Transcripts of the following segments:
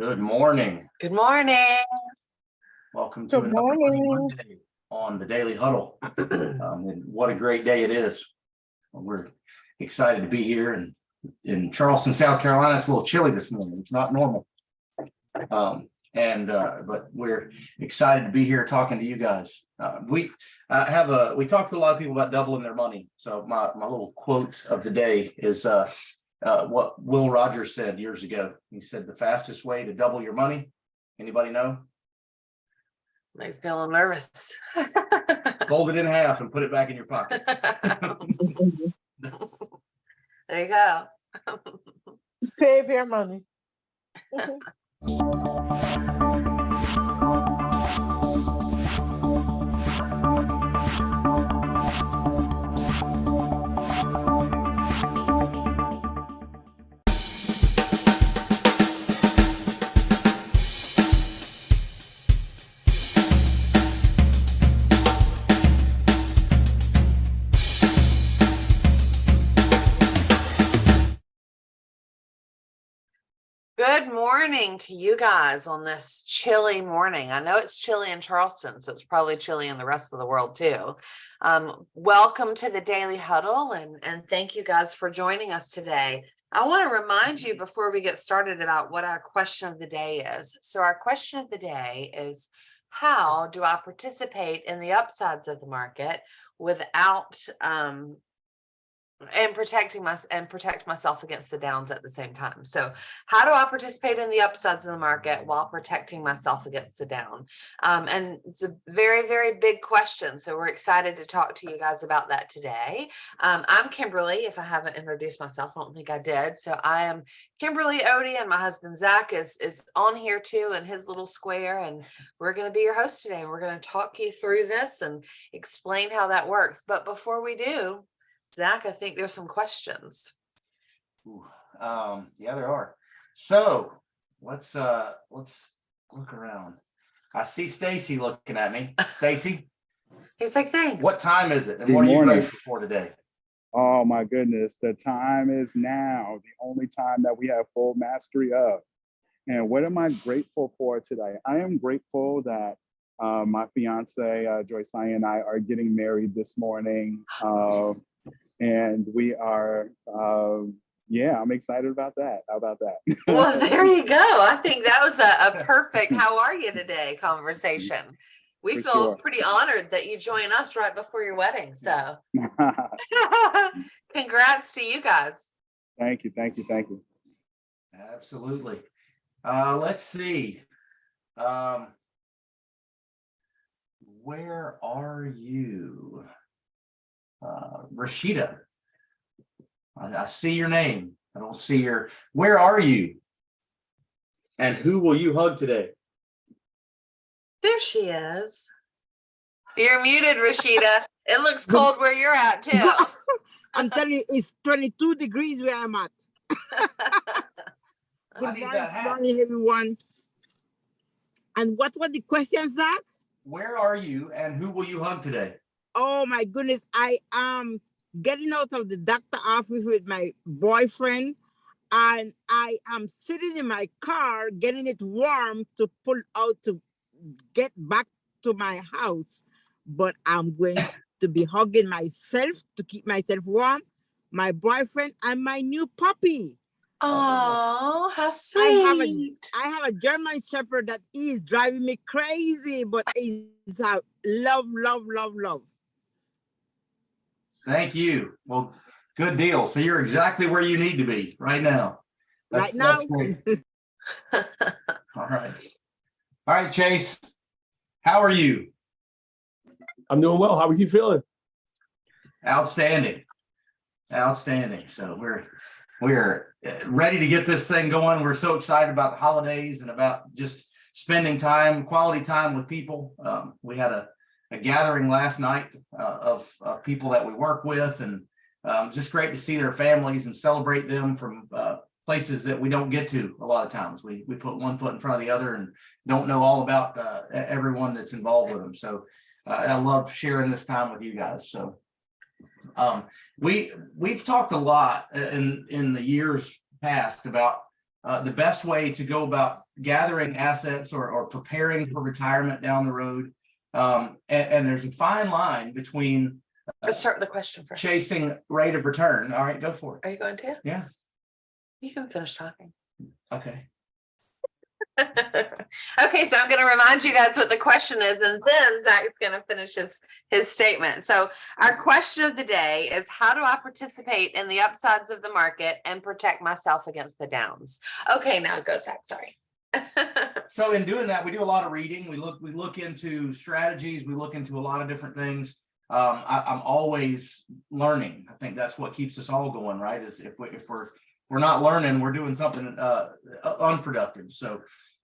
Good morning. Good morning. Welcome to Good another morning. Monday on the Daily Huddle. And what a great day it is. We're excited to be here in Charleston, South Carolina. It's a little chilly this morning. It's not normal. But we're excited to be here talking to you guys. We talked to a lot of people about doubling their money. So my little quote of the day is what Will Rogers said years ago. He said, the fastest way to double your money, anybody know? Makes me a little nervous. Fold it in half and put it back in your pocket. There you go. Save your money. Good morning to you guys on this chilly morning. I know it's chilly in Charleston, so it's probably chilly in the rest of the world too. Welcome to the Daily Huddle, and thank you guys for joining us today. I want to remind you before we get started about what our question of the day is. So our question of the day is, how do I participate in the upsides of the market without protect myself against the downs at the same time? So how do I participate in the upsides of the market while protecting myself against the down? And it's a very, very big question. So we're excited to talk to you guys about that today. I'm Kimberly. If I haven't introduced myself, I don't think I did. So I am Kimberly Otey, and my husband Zack is on here too in his little square. And we're going to be your host today. We're going to talk you through this and explain how that works. But before we do, Zack, I think there's some questions. Yeah, there are. So let's look around. I see Stacy looking at me. Stacy, He's like, thanks. what time is it, and Good what are you morning. grateful for today? Oh my goodness, the time is now, the only time that we have full mastery of. And what am I grateful for today? I am grateful that my fiance, Joyce and I are getting married this morning. And we are, I'm excited about that. How about that? Well, there you go. I think that was a perfect how are you today conversation. We For feel sure. pretty honored that you join us right before your wedding. So congrats to you guys. Thank you, thank you, thank you. Absolutely. Let's see. Where are you? Rashida, I see your name. I don't see where are you? And who will you hug today? There she is. You're muted, Rashida. It looks cold where you're at too. I'm telling you, it's 22 degrees where I'm at. I need that hat. Good morning, everyone. And what was the question, Zach? Where are you and who will you hug today? Oh my goodness, I am getting out of the doctor office with my boyfriend, and I am sitting in my car getting it warm to pull out to get back to my house. But I'm going to be hugging myself to keep myself warm, my boyfriend, and my new puppy. Oh, how sweet. I have a German Shepherd that is driving me crazy, but it's a love, love, love, love. Thank you. Well, good deal. So you're exactly where you need to be right now. That's great. All right. All right, Chase. How are you? I'm doing well. How are you feeling? Outstanding. Outstanding. So we're ready to get this thing going. We're so excited about the holidays and about just spending quality time with people. We had a gathering last night of people that we work with, and just great to see their families and celebrate them from places that we don't get to a lot of times. We put one foot in front of the other and don't know all about everyone that's involved with them. So I love sharing this time with you guys. So we've talked a lot in the years past about the best way to go about gathering assets or preparing for retirement down the road. And there's a fine line between Let's start with the question first. chasing rate of return. All right, go for it. Are you going to? Yeah. You can finish talking. Okay. Okay, so I'm going to remind you guys what the question is, and then Zach's going to finish his statement. So our question of the day is, how do I participate in the upsides of the market and protect myself against the downs? Okay, now go, Zach. Sorry. So in doing that, we do a lot of reading. We look into strategies. We look into a lot of different things. I'm always learning. I think that's what keeps us all going, right? Is if we're not learning, we're doing something unproductive. So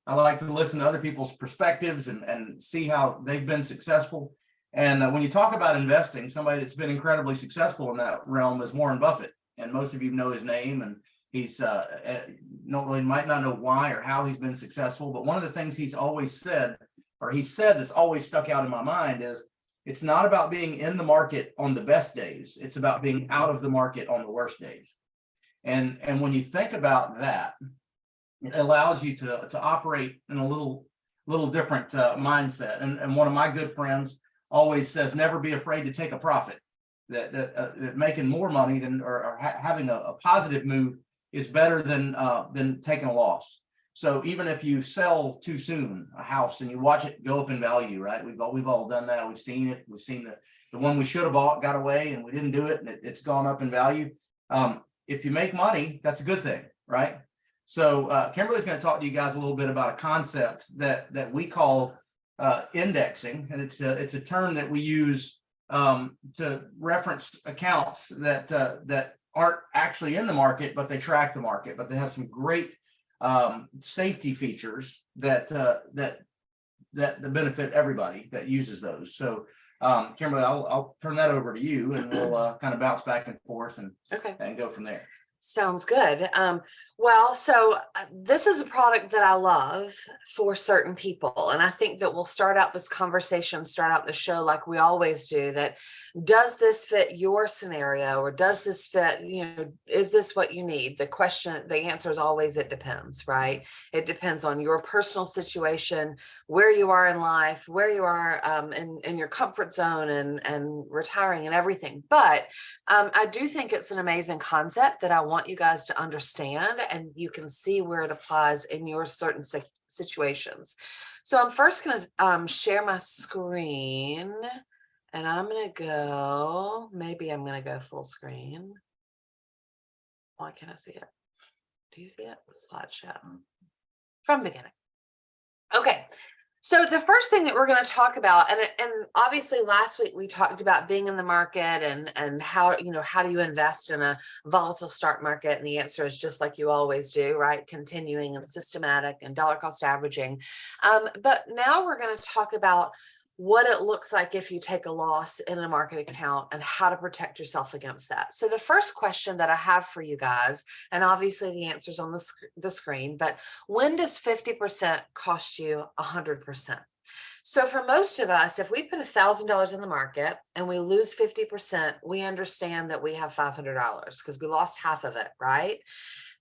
I like to listen to other people's perspectives and see how they've been successful. And when you talk about investing, somebody that's been incredibly successful in that realm is Warren Buffett. And most of you know his name, and he's might not know why or how he's been successful. But one of the things he's always said, or he said that's always stuck out in my mind, is it's not about being in the market on the best days. It's about being out of the market on the worst days. And when you think about that, it allows you to operate in a little different mindset. And one of my good friends always says, never be afraid to take a profit. That making more money than or having a positive move is better than taking a loss. So even if you sell too soon a house and you watch it go up in value, right? We've all done that. We've seen it. We've seen the one we should have bought got away and we didn't do it, and it's gone up in value. If you make money, that's a good thing, right? So Kimberly's going to talk to you guys a little bit about a concept that we call indexing, and it's a term that we use to reference accounts that aren't actually in the market, but they track the market, but they have some great safety features that benefit everybody that uses those. So Kimberly, I'll turn that over to you, and we'll kind of bounce back and forth and go from there. Sounds good. Well, so this is a product that I love for certain people. And I think that we'll start out this show like we always do, that does this fit your scenario, or does this fit, is this what you need? The answer is always, it depends, right? It depends on your personal situation, where you are in life, where you are in your comfort zone and retiring and everything. But I do think it's an amazing concept that I want you guys to understand, and you can see where it applies in your certain situations. So I'm first going to share my screen, and I'm going to go full screen. Why can't I see it? Do you see it? Slideshow from beginning. Okay. So the first thing that we're going to talk about, and obviously last week we talked about being in the market and how do you invest in a volatile stock market? And the answer is just like you always do, right? Continuing and systematic and dollar cost averaging. But now we're going to talk about what it looks like if you take a loss in a market account and how to protect yourself against that. So the first question that I have for you guys, and obviously the answer's on the screen, but when does 50% cost you 100%? So for most of us, if we put $1,000 in the market and we lose 50%, we understand that we have $500 because we lost half of it, right?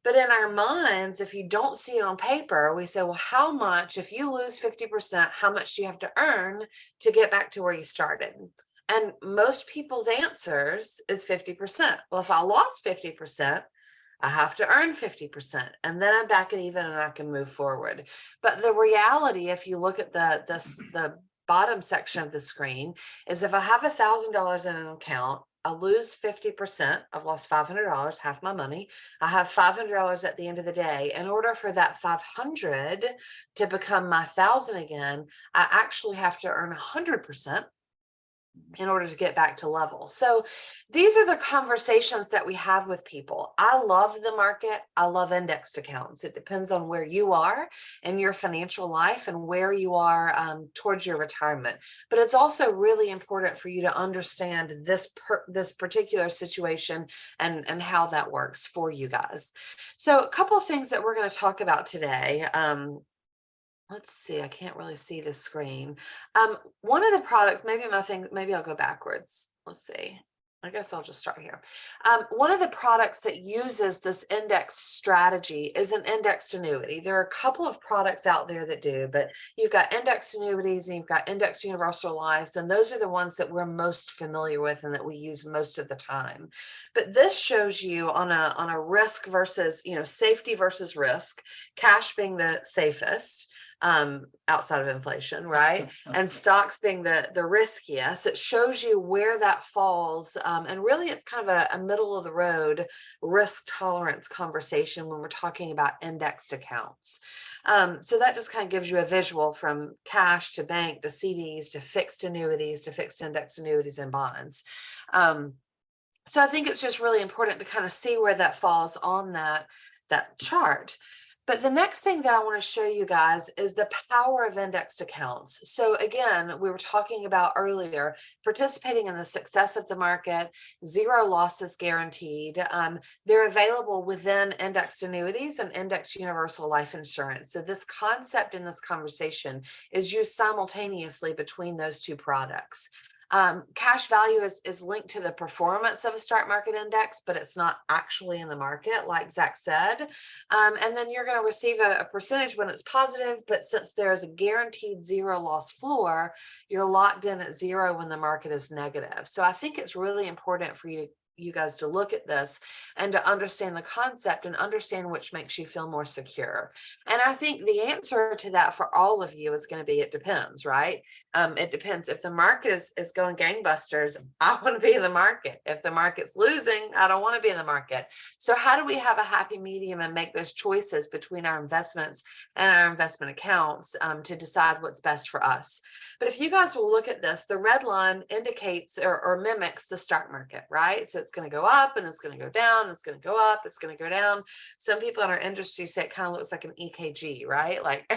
But in our minds, if you don't see it on paper, we say, well, how much, if you lose 50%, how much do you have to earn to get back to where you started? And most people's answers is 50%. Well, if I lost 50%, I have to earn 50%, and then I'm back at even and I can move forward. But the reality, if you look at the bottom section of the screen, is if I have $1,000 in an account, I lose 50%. I've lost $500, half my money. I have $500 at the end of the day. In order for that 500 to become my 1,000 again, I actually have to earn 100% in order to get back to level. So these are the conversations that we have with people. I love the market. I love indexed accounts. It depends on where you are in your financial life and where you are towards your retirement. But it's also really important for you to understand this particular situation and how that works for you guys. So a couple of things that we're going to talk about today. Let's see, I can't really see the screen. One of the products, maybe I'll go backwards. Let's see. I guess I'll just start here. One of the products that uses this index strategy is an indexed annuity. There are a couple of products out there that do, but you've got indexed annuities and you've got indexed universal lives, and those are the ones that we're most familiar with and that we use most of the time. But this shows you on a risk versus, safety versus risk, cash being the safest outside of inflation, right? And stocks being the riskiest. It shows you where that falls. And really it's kind of a middle of the road risk tolerance conversation when we're talking about indexed accounts. So that just kind of gives you a visual from cash to bank to CDs to fixed annuities to fixed index annuities and bonds. So I think it's just really important to kind of see where that falls on that chart. But the next thing that I want to show you guys is the power of indexed accounts. So again, we were talking about earlier, participating in the success of the market, 0 losses guaranteed. They're available within indexed annuities and indexed universal life insurance. So this concept in this conversation is used simultaneously between those two products. Cash value is linked to the performance of a stock market index, but it's not actually in the market, like Zack said. And then you're going to receive a percentage when it's positive, but since there's a guaranteed 0 loss floor, you're locked in at 0 when the market is negative. So I think it's really important for you guys to look at this and to understand the concept and understand which makes you feel more secure. And I think the answer to that for all of you is going to be, it depends, right? It depends. If the market is going gangbusters, I want to be in the market. If the market's losing, I don't want to be in the market. So how do we have a happy medium and make those choices between our investments and our investment accounts to decide what's best for us? But if you guys will look at this, the red line indicates or mimics the stock market, right? So it's going to go up and it's going to go down. It's going to go up. It's going to go down. Some people in our industry say it kind of looks like an EKG, right? Like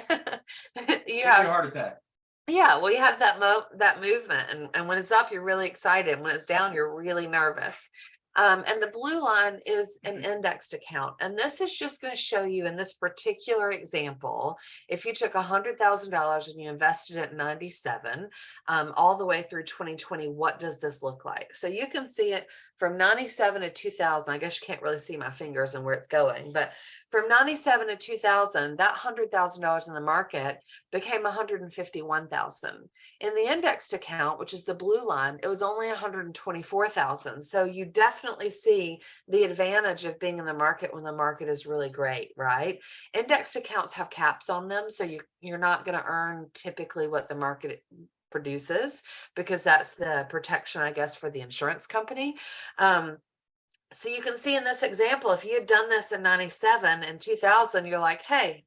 you have a heart attack. Yeah, well, you have that movement, and when it's up, you're really excited. When it's down, you're really nervous. And the blue line is an indexed account. And this is just going to show you in this particular example, if you took $100,000 and you invested it at 97, all the way through 2020, what does this look like? So you can see it from 97 to 2000. I guess you can't really see my fingers and where it's going, but from 97 to 2000, that $100,000 in the market became 151,000. In the indexed account, which is the blue line, it was only 124,000. So you definitely see the advantage of being in the market when the market is really great, right? Indexed accounts have caps on them, so you're not going to earn typically what the market produces, because that's the protection, I guess, for the insurance company. So you can see in this example, if you had done this in 97 and 2000, you're like, hey,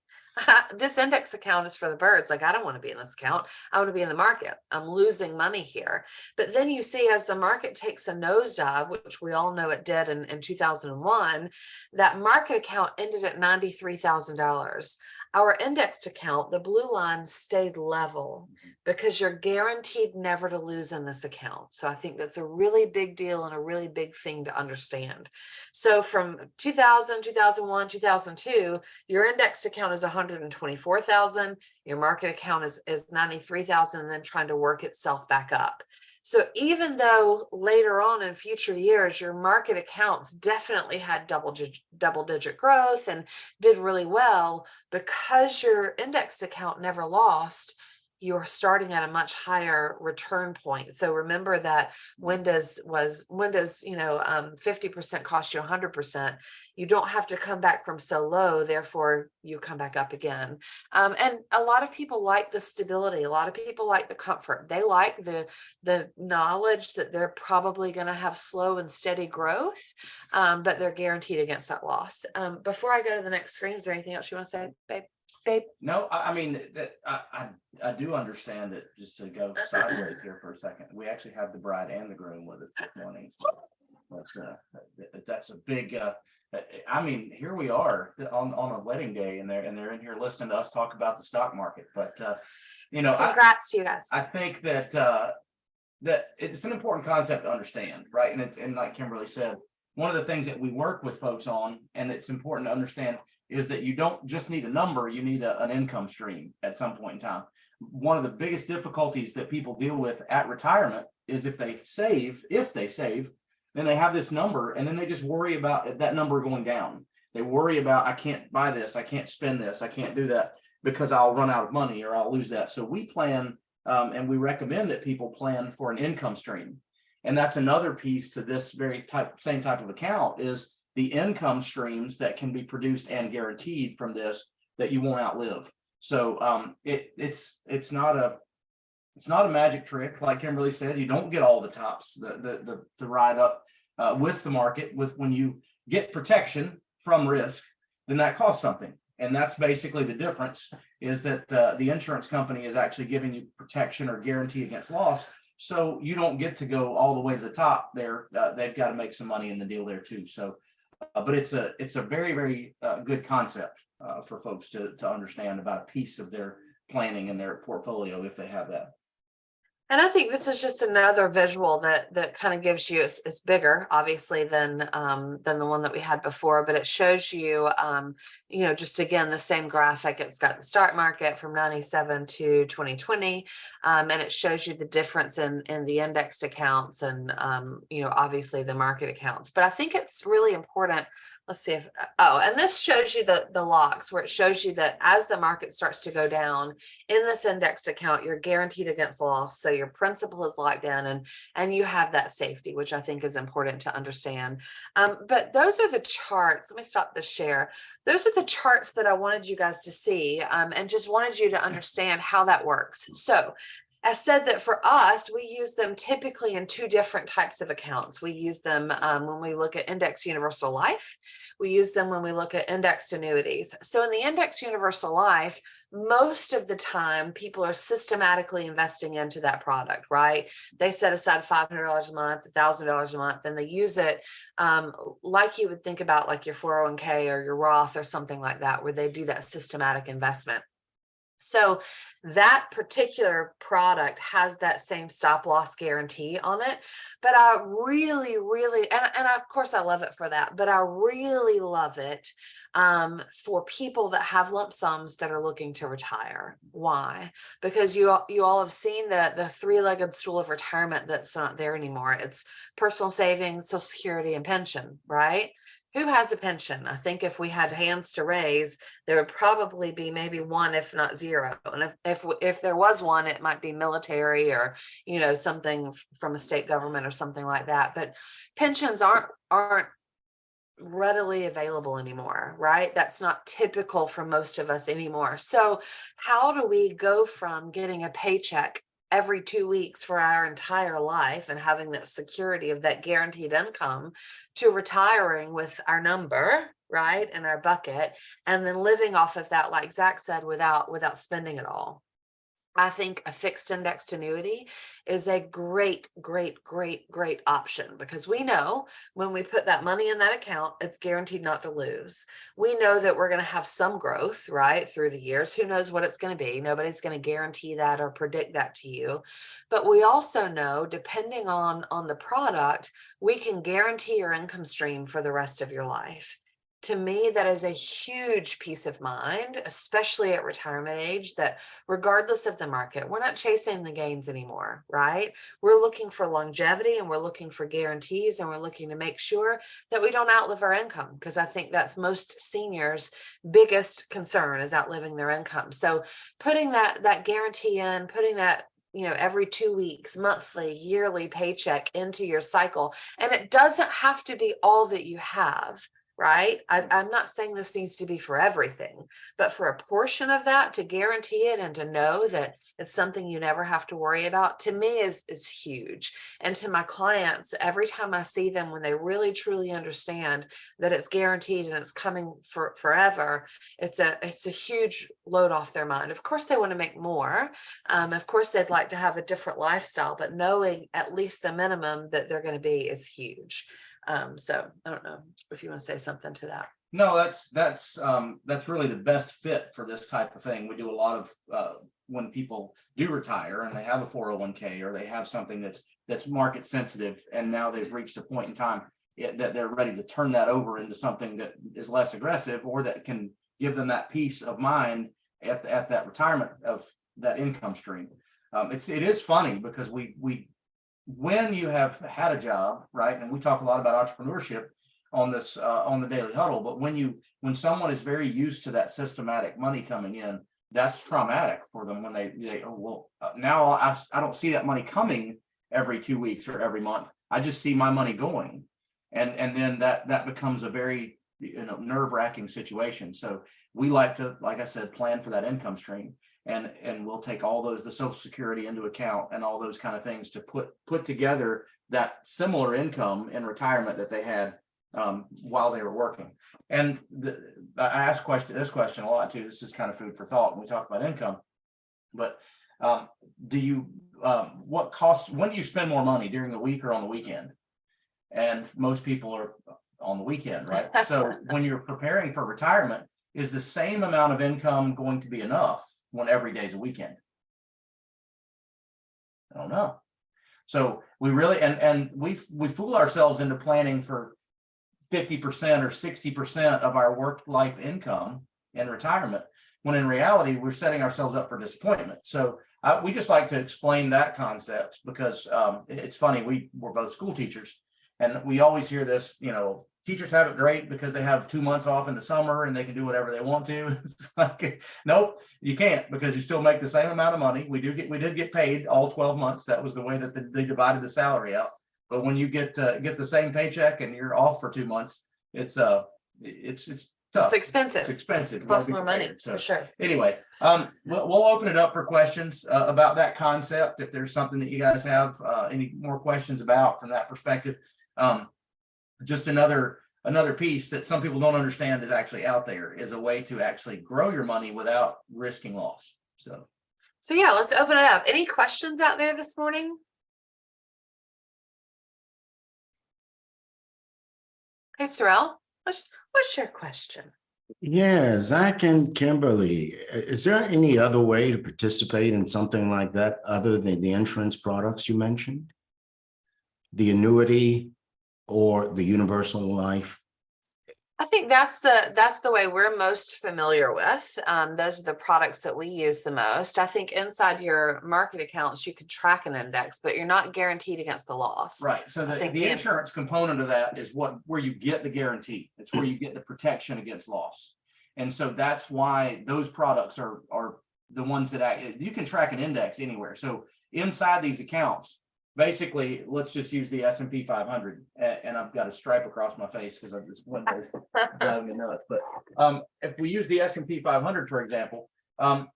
this index account is for the birds. Like, I don't want to be in this account. I want to be in the market. I'm losing money here. But then you see, as the market takes a nosedive, which we all know it did in 2001, that market account ended at $93,000. Our indexed account, the blue line, stayed level because you're guaranteed never to lose in this account. So I think that's a really big deal and a really big thing to understand. So from 2000, 2001, 2002, your indexed account is 124,000. Your market account is 93,000, and then trying to work itself back up. So even though later on in future years, your market accounts definitely had double digit growth and did really well, because your indexed account never lost, you're starting at a much higher return point. So remember that when does 50% cost you 100%? You don't have to come back from so low, therefore you come back up again. And a lot of people like the stability. A lot of people like the comfort. They like the knowledge that they're probably going to have slow and steady growth, but they're guaranteed against that loss. Before I go to the next screen, is there anything else you want to say, babe? No, I mean, I do understand it. Just to go sideways here for a second, we actually have the bride and the groom with us this morning. So that's a big. I mean, here we are on a wedding day, and they're in here listening to us talk about the stock market. But congrats to you guys. I think that that it's an important concept to understand, right? And like Kimberly said, one of the things that we work with folks on, and it's important to understand, is that you don't just need a number, you need an income stream at some point in time. One of the biggest difficulties that people deal with at retirement is if they save, then they have this number, and then they just worry about that number going down. They worry about, I can't buy this, I can't spend this, I can't do that because I'll run out of money or I'll lose that. So we plan, and we recommend that people plan for an income stream. And that's another piece to this same type of account, is the income streams that can be produced and guaranteed from this that you won't outlive. So it's not a magic trick, like Kimberly said. You don't get all the tops the ride up with the market. When you get protection from risk, then that costs something. And that's basically the difference, is that the insurance company is actually giving you protection or guarantee against loss. So you don't get to go all the way to the top there. They've got to make some money in the deal there too. So, but it's a very, very good concept for folks to understand about a piece of their planning and their portfolio if they have that. And I think this is just another visual that kind of gives you, it's bigger obviously than the one that we had before, but it shows you, just again, the same graphic. It's got the stock market from 97 to 2020. And it shows you the difference in the indexed accounts and, obviously the market accounts. But I think it's really important. Let's see if, and this shows you the locks, where it shows you that as the market starts to go down in this indexed account, you're guaranteed against loss. So your principal is locked in and you have that safety, which I think is important to understand. But those are the charts. Let me stop the share. Those are the charts that I wanted you guys to see and just wanted you to understand how that works. So I said that for us, we use them typically in two different types of accounts. We use them when we look at index universal life. We use them when we look at indexed annuities. So in the index universal life, most of the time people are systematically investing into that product, right? They set aside $500 a month, $1,000 a month, and they use it like you would think about like your 401k or your Roth or something like that, where they do that systematic investment. So that particular product has that same stop loss guarantee on it, but I really, and of course I love it for that, but I really love it for people that have lump sums that are looking to retire. Why? Because you all have seen the three-legged stool of retirement that's not there anymore. It's personal savings, Social Security, and pension, right? Who has a pension? I think if we had hands to raise, there would probably be maybe one, if not zero. And if there was one, it might be military or, something from a state government or something like that. But pensions aren't readily available anymore, right? That's not typical for most of us anymore. So how do we go from getting a paycheck every 2 weeks for our entire life and having that security of that guaranteed income to retiring with our number, right, and our bucket, and then living off of that, like Zack said, without spending it all? I think a fixed indexed annuity is a great option, because we know when we put that money in that account, it's guaranteed not to lose. We know that we're going to have some growth, right, through the years. Who knows what it's going to be? Nobody's going to guarantee that or predict that to you. But we also know, depending on the product, we can guarantee your income stream for the rest of your life. To me, that is a huge peace of mind, especially at retirement age, that regardless of the market, we're not chasing the gains anymore, right? We're looking for longevity and we're looking for guarantees, and we're looking to make sure that we don't outlive our income, because I think that's most seniors' biggest concern, is outliving their income. So putting that guarantee in, putting that every 2 weeks, monthly, yearly paycheck into your cycle, and it doesn't have to be all that you have. Right? I'm not saying this needs to be for everything, but for a portion of that, to guarantee it and to know that it's something you never have to worry about, to me is huge. And to my clients, every time I see them, when they really truly understand that it's guaranteed and it's coming for forever, it's a huge load off their mind. Of course, they want to make more. Of course, they'd like to have a different lifestyle, but knowing at least the minimum that they're going to be is huge. So I don't know if you want to say something to that. No, that's really the best fit for this type of thing. We do a lot of when people do retire and they have a 401k or they have something that's market sensitive, and now they've reached a point in time that they're ready to turn that over into something that is less aggressive, or that can give them that peace of mind at that retirement of that income stream. It is funny because we when you have had a job, right? And we talk a lot about entrepreneurship on this on the Daily Huddle, but when someone is very used to that systematic money coming in, that's traumatic for them when they now I don't see that money coming every 2 weeks or every month. I just see my money going, and then that becomes a very nerve-wracking situation. So we like to, like I said, plan for that income stream, and we'll take all those, the Social Security into account and all those kind of things to put together that similar income in retirement that they had while they were working. And I ask this question a lot too. This is kind of food for thought when we talk about income. But what costs, when do you spend more money, during the week or on the weekend? And most people are on the weekend, right? So when you're preparing for retirement, is the same amount of income going to be enough when every day is a weekend? I don't know. So we really, and we fool ourselves into planning for 50% or 60% of our work life income in retirement, when in reality, we're setting ourselves up for disappointment. So we just like to explain that concept because it's funny, we're both school teachers, and we always hear this, teachers have it great because they have 2 months off in the summer and they can do whatever they want to. It's like, nope, you can't, because you still make the same amount of money. We did get paid all 12 months. That was the way that they divided the salary out. But when you get the same paycheck and you're off for 2 months, it's tough. It's expensive. It's expensive. Costs more money, So for sure. anyway, we'll open it up for questions about that concept. If there's something that you guys have any more questions about from that perspective. Just another piece that some people don't understand is actually out there, is a way to actually grow your money without risking loss. So yeah, let's open it up. Any questions out there this morning? Hey, Sorrel, what's your question? Yeah, Zack and Kimberly, is there any other way to participate in something like that other than the insurance products you mentioned? The annuity or the universal life? I think that's the way we're most familiar with. Those are the products that we use the most. I think inside your market accounts, you could track an index, but you're not guaranteed against the loss. right. So the insurance component of that is where you get the guarantee. It's where you get the protection against loss. And so that's why those products are the ones that you can track an index anywhere. So inside these accounts, basically, let's just use the S&P 500, and I've got a stripe across my face because of this window driving me nuts. But if we use the S&P 500, for example, that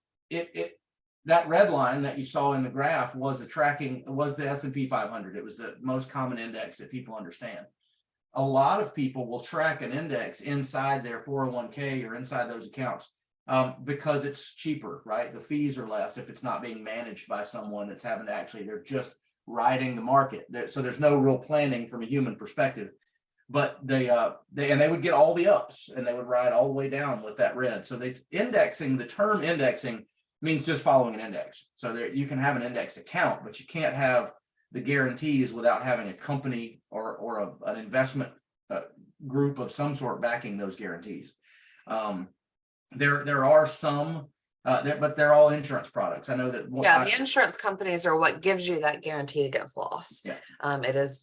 red line that you saw in the graph was the S&P 500. It was the most common index that people understand. A lot of people will track an index inside their 401k or inside those accounts because it's cheaper, right? The fees are less if it's not being managed by someone that's having to they're just riding the market. So there's no real planning from a human perspective, but they would get all the ups and they would ride all the way down with that red. So the term indexing means just following an index. So you can have an indexed account, but you can't have the guarantees without having a company or an investment group of some sort backing those guarantees. There are some but they're all insurance products. I know that. The insurance companies are what gives you that guarantee against loss. Yeah. It is,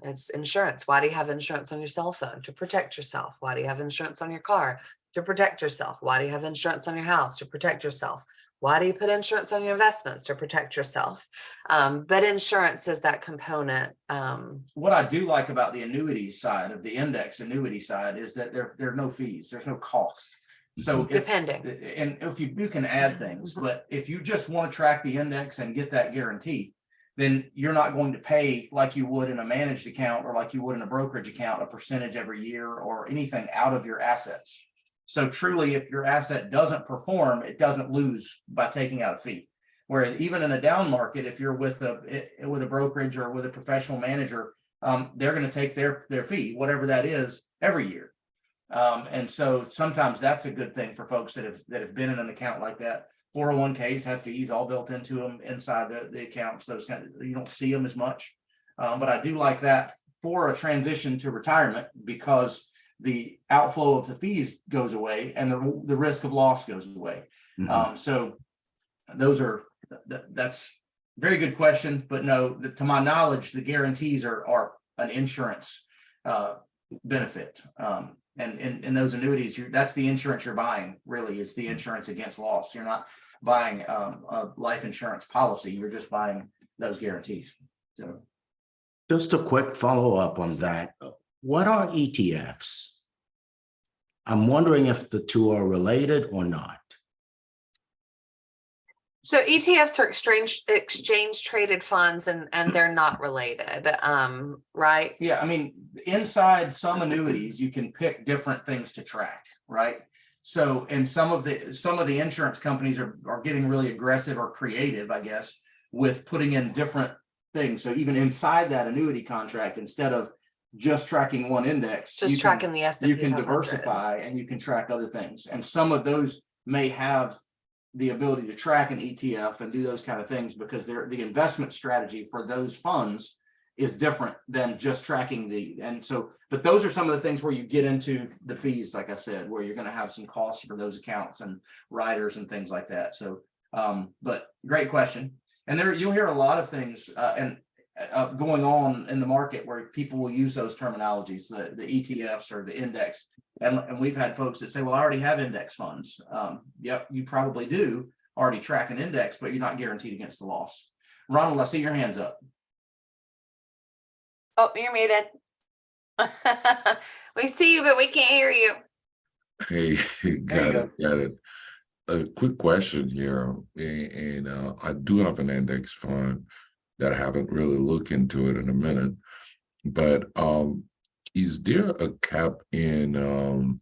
it's insurance. Why do you have insurance on your cell phone? To protect yourself. Why do you have insurance on your car? To protect yourself. Why do you have insurance on your house? To protect yourself. Why do you put insurance on your investments? To protect yourself. But insurance is that component. What I do like about the annuity side of the index annuity side is that there are no fees. There's no cost. So if you can add things, but if you just want to track the index and get that guarantee, then you're not going to pay like you would in a managed account or like you would in a brokerage account, a percentage every year or anything out of your assets. So truly, if your asset doesn't perform, it doesn't lose by taking out a fee. Whereas even in a down market, if you're with a brokerage or with a professional manager, they're going to take their fee, whatever that is, every year. And so sometimes that's a good thing for folks that have been in an account like that. 401ks have fees all built into them inside the accounts. Those you don't see them as much. But I do like that for a transition to retirement because the outflow of the fees goes away and the risk of loss goes away. So that's very good question, but no, to my knowledge, the guarantees are an insurance benefit. And in those annuities, that's the insurance you're buying, really, is the insurance against loss. You're not buying a life insurance policy, you're just buying those guarantees. So Just a quick follow-up on that. What are ETFs? I'm wondering if the two are related or not. So ETFs are exchange traded funds, and they're not related, right? yeah, I mean, inside some annuities, you can pick different things to track, right? So, and some of the insurance companies are getting really aggressive or creative, I guess, with putting in different things. So even inside that annuity contract, instead of just tracking one index, Just tracking the S&P you can 500. diversify and you can track other things. And some of those may have the ability to track an ETF and do those kind of things, because the investment strategy for those funds is different than just tracking but those are some of the things where you get into the fees, like I said, where you're going to have some costs for those accounts and riders and things like that. So, but great question. And you'll hear a lot of things going on in the market where people will use those terminologies, the ETFs or the index. And we've had folks that say, well, I already have index funds. Yep, you probably do already track an index, but you're not guaranteed against the loss. Ronald, I see your hands up. Oh, you're muted. We see you, but we can't hear you. Hey, got it. A quick question here, and I do have an index fund that I haven't really looked into it in a minute, but is there a cap in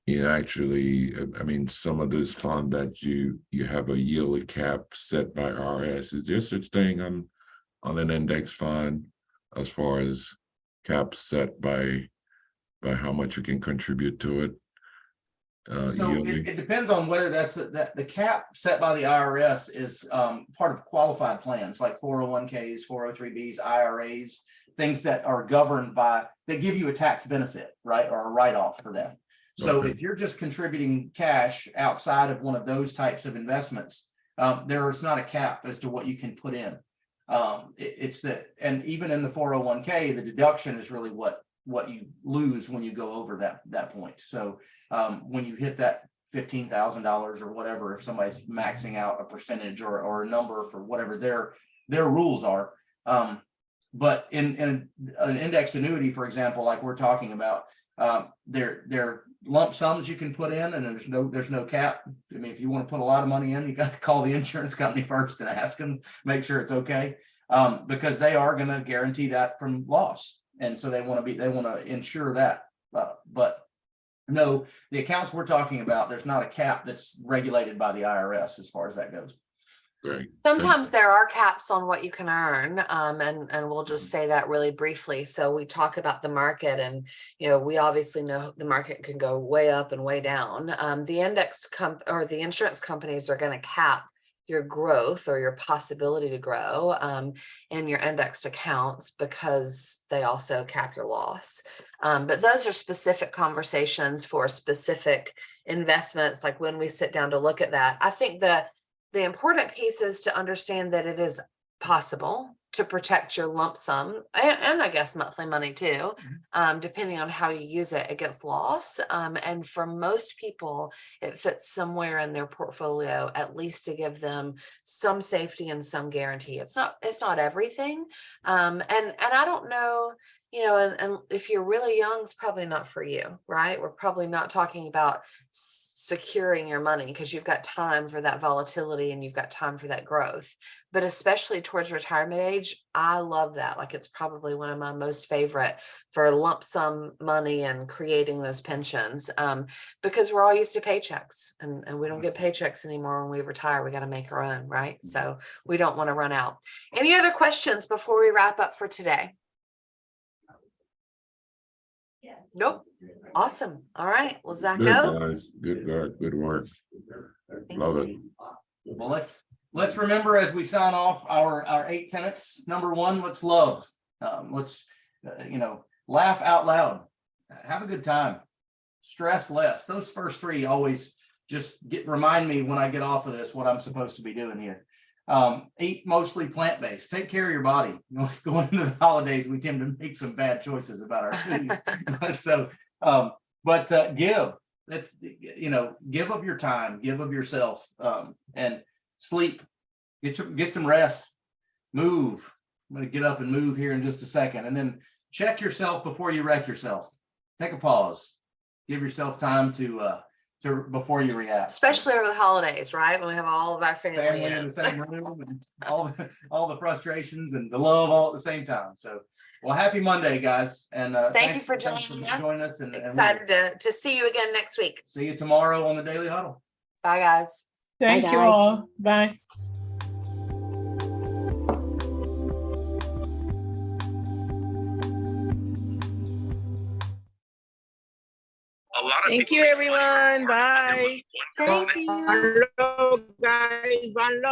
actually, I mean, some of this fund that you have a yearly cap set by IRS? Is there such thing on an index fund as far as caps set by how much you can contribute to it? So it depends on whether that's that the cap set by the IRS is part of qualified plans like 401ks, 403bs, IRAs, things that are governed by, that give you a tax benefit, right, or a write-off for them. So if you're just contributing cash outside of one of those types of investments, there is not a cap as to what you can put in. It's that, and even in the 401k, the deduction is really what you lose when you go over that point. So when you hit that $15,000 or whatever, if somebody's maxing out a percentage or a number for whatever their rules are. But in an indexed annuity, for example, like we're talking about, there lump sums you can put in, and there's no cap. I mean, if you want to put a lot of money in, you got to call the insurance company first and ask them, make sure it's okay, because they are going to guarantee that from loss, and so they want to ensure that. But no, the accounts we're talking about, there's not a cap that's regulated by the IRS as far as that goes. Great. Sometimes there are caps on what you can earn, and we'll just say that really briefly. So we talk about the market, and we obviously know the market can go way up and way down. The the insurance companies are going to cap your growth or your possibility to grow in your indexed accounts, because they also cap your loss. But those are specific conversations for specific investments. Like when we sit down to look at that, I think the important piece is to understand that it is possible to protect your lump sum and I guess monthly money too, depending on how you use it, against loss. And for most people, it fits somewhere in their portfolio, at least to give them some safety and some guarantee. It's not everything. And I don't know, and if you're really young, it's probably not for you, right? We're probably not talking about securing your money, because you've got time for that volatility and you've got time for that growth. But especially towards retirement age, I love that. Like, it's probably one of my most favorite for lump sum money and creating those pensions, because we're all used to paychecks, and we don't get paychecks anymore. When we retire, we got to make our own, right? So we don't want to run out. Any other questions before we wrap up for today? Nope. Awesome. All right. Well, Zack, Good, guys. Good work. Good work. Love it. Well, let's remember as we sign off our 8 tenets. Number 1, let's love. Let's laugh out loud. Have a good time. Stress less. Those first 3 always just remind me when I get off of this what I'm supposed to be doing here. Eat mostly plant-based. Take care of your body. You know, going into the holidays, we tend to make some bad choices about our food. So, give. That's, give of your time, give of yourself, and sleep. Get some rest. Move. I'm going to get up and move here in just a second, and then check yourself before you wreck yourself. Take a pause. Give yourself time to before you react. Especially over the holidays, right? When we have all of our family Family in in. the same room, and all the frustrations and the love all at the same time. So, well, happy Monday, guys, and Thank you for thanks joining us. and Excited to see you again next week. see you tomorrow on the Daily Huddle. Bye, guys. Thank you guys. all. Bye. Thank you, everyone. Bye. Thank you. Hello, guys. One love.